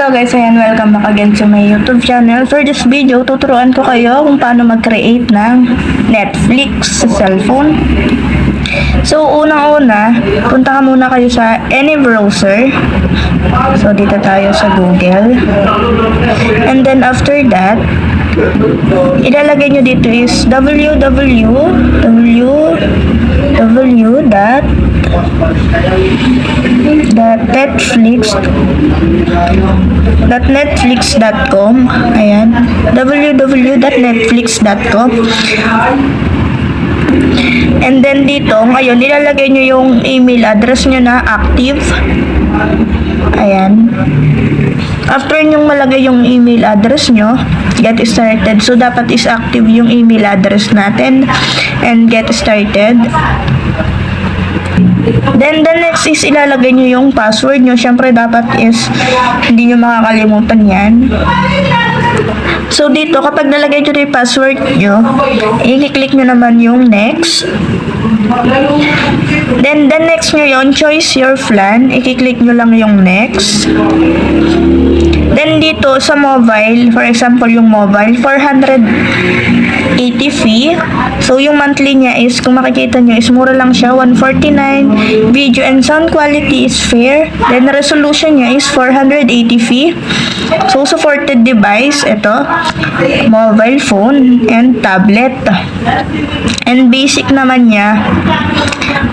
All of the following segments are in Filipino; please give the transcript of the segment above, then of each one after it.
Hello guys, ayan, welcome back again to my YouTube channel. For this video, tuturuan ko kayo kung paano mag-create ng Netflix sa cellphone. So, unang-una, punta ka muna kayo sa any browser. So, dito tayo sa Google. And then after that, ilalagay nyo dito is www.netflix.com. Ayan, www.netflix.com. And then dito, ngayon, ilalagay nyo yung email address nyo na active. Ayan. After nyong malagay yung email address nyo, get started. So, dapat is active yung email address natin. And get started. Then, the next is ilalagay nyo yung password nyo. Siyempre, dapat is hindi nyo makakalimutan yan. So, dito, kapag nalagay nyo na yung password nyo, i-click nyo naman yung next. Then, the next nyo yon, choose your plan. I-click nyo lang yung next. Then, dito, sa mobile, for example, yung mobile, 480 fee. So, yung monthly niya is, kung makikita nyo, is mura lang siya, 149. Video and sound quality is fair. Then, resolution niya is 480 fee. So, supported device, ito, mobile phone and tablet. And basic naman niya,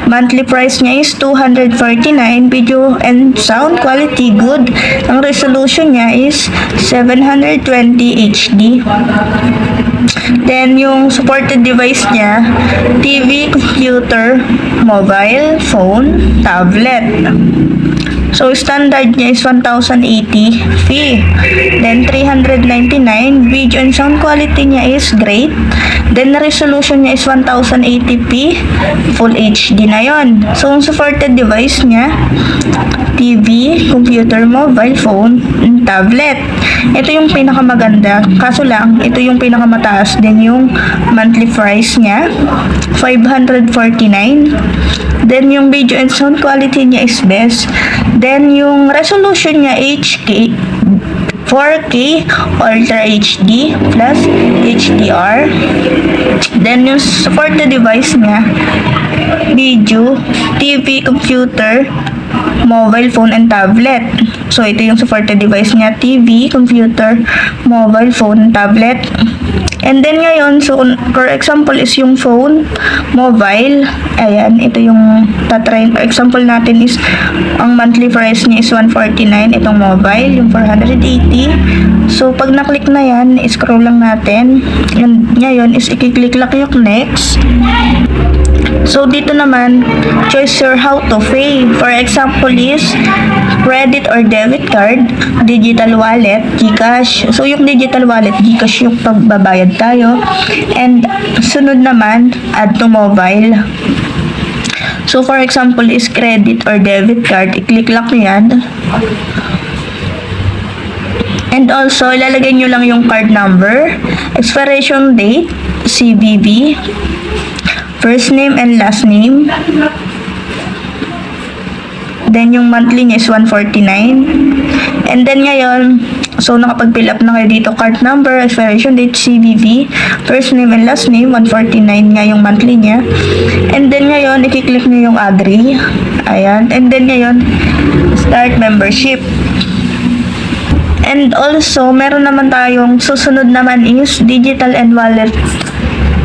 monthly price niya is 249. Video and sound quality good. Ang resolution niya is 720 HD. Then, yung supported device niya, TV, computer, mobile, phone, tablet. So, standard niya is 1,080 fee. Then, 399. Video and sound quality niya is great. Then, resolution niya is 1080p. Full HD na yon. So, ang supported device niya, TV, computer, mobile phone, and tablet. Ito yung pinakamaganda. Kaso lang, ito yung pinakamataas. Then, yung monthly price niya, 549. Then, yung video and sound quality niya is best. Then, yung resolution niya HK, 4K, Ultra HD, plus HDR. Then, yung supported device niya, video, TV, computer, mobile phone, and tablet. So, ito yung supported device niya, TV, computer, mobile phone, and tablet. And then ngayon, so for example is yung phone, mobile, ayan, ito yung tatry. Example natin is, ang monthly price niya is 149, itong mobile, yung 480. So, pag na-click na yan, scroll lang natin. And ngayon is i-click lang yung next. So, dito naman, choose your how to pay. For example is, credit or debit card, digital wallet, GCash. So, yung digital wallet, GCash yung pagbabayad tayo. And, sunod naman, add to mobile. So, for example is credit or debit card, i-click lang yan. And also, ilalagay nyo lang yung card number, expiration date, CVV, first name and last name. Then, yung monthly niya is 149. And then, ngayon, so, nakapag-fill up na kayo dito. Card number, expiration date, CVV, first name and last name, 149 nga yung monthly niya. And then, ngayon, i-click nyo yung agree. Ayan. And then, ngayon, start membership. And also, meron naman tayong susunod naman is digital and wallet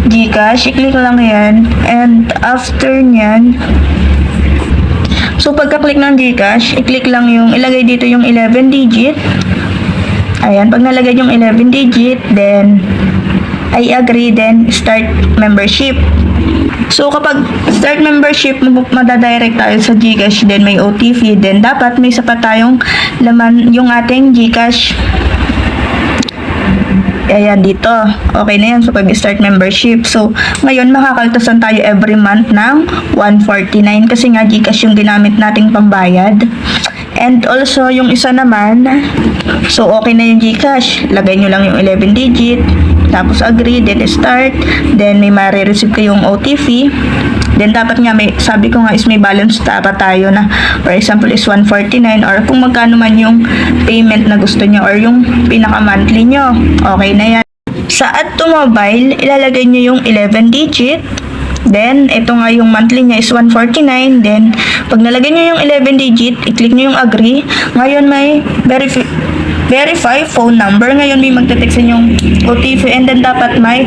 GCash. I-click lang yan. And after nyan, so pagka-click ng GCash, i-click lang yung, ilagay dito yung 11 digit. Ayan, pag nalagay yung 11 digit, then I agree, then start membership. So kapag start membership, madadirect tayo sa GCash, then may OTP, then dapat may sapat tayong laman yung ating GCash. Ayan, dito. Okay na yan. So, pag-start membership. So, ngayon, makakaltasan tayo every month ng 149 kasi nga GCash yung ginamit nating pambayad. And also, yung isa naman, so, okay na yung GCash. Lagay nyo lang yung 11 digit. tapos agree, then start, then may ma-receive kayong OTP. Then dapat nga sabi ko nga is may balance dapat tayo na for example is 149 or kung magkano man yung payment na gusto nyo or yung pinaka monthly nyo. Okay na yan. Sa add to mobile, ilalagay nyo yung 11 digit. Then, ito nga yung monthly niya is 149. Then, pag nalagay nyo yung 11 digit, i-click nyo yung agree. Ngayon may verify phone number. Ngayon may magte-text yung OTP and then dapat may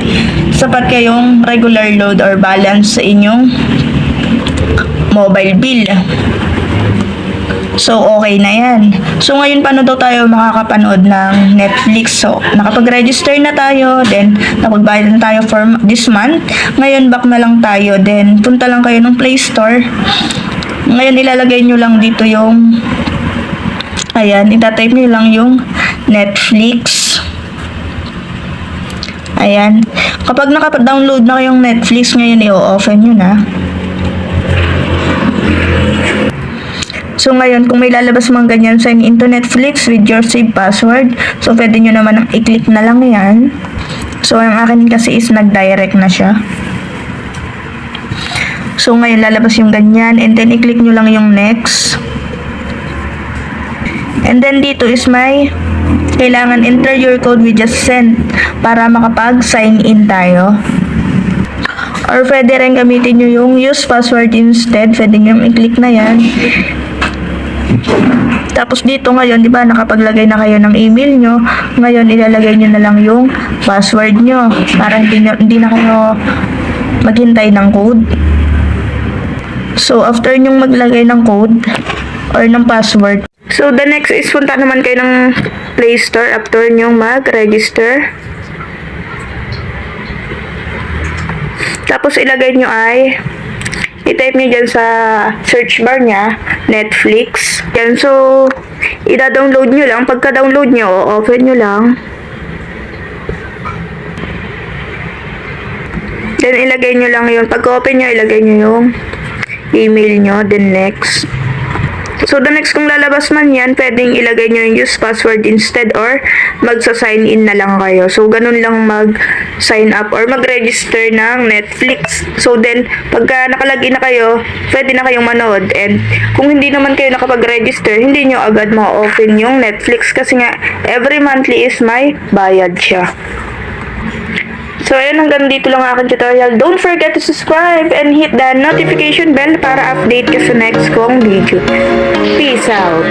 sapat kayong regular load or balance sa inyong mobile bill. So, okay na yan. So, ngayon paano daw tayo makakapanood ng Netflix? So, nakapag-register na tayo, then nakapagbayad na tayo for this month. Ngayon, back na lang tayo, then punta lang kayo ng Play Store. Ngayon, ilalagay nyo lang dito yung ayan, itatype nyo lang yung Netflix. Ayan. Kapag nakapa-download na kayong Netflix, ngayon i-open nyo na. So, ngayon, kung may lalabas mga ganyan, sign into Netflix with your saved password. So, pwede nyo naman i-click na lang yan. So, ang akin kasi is nag-direct na siya. So, ngayon, lalabas yung ganyan. And then, i-click nyo lang yung next. And then, dito is may kailangan enter your code we just sent para makapag-sign in tayo. Or, pwede rin gamitin nyo yung use password instead. Pwede nyo i-click na yan. Tapos dito ngayon, di ba, nakapaglagay na kayo ng email nyo. Ngayon, ilalagay nyo na lang yung password nyo para hindi na kayo maghintay ng code. So, after nyong maglagay ng code or ng password, so, the next is punta naman kayo ng Play Store after nyong mag-register. Tapos, ilagay nyo ay i-type nyo dyan sa search bar nya, Netflix. Yan, so, ida-download nyo lang. Pagka-download nyo, open nyo lang. Then, ilagay nyo lang yun. Pagka-open nyo, ilagay nyo yung email nyo. Then, next. So, the next kung lalabas man yan, pwedeng ilagay nyo yung use password instead or magsa-sign in na lang kayo. So, ganun lang mag-sign up or mag-register ng Netflix. So, then, pagka nakalagin na kayo, pwede na kayong manood. And, kung hindi naman kayo nakapag-register, hindi nyo agad ma-open yung Netflix kasi nga, every monthly is may bayad siya. So, ayun, hanggang dito lang aking tutorial. Don't forget to subscribe and hit the notification bell para update ka sa next kong video. Peace out!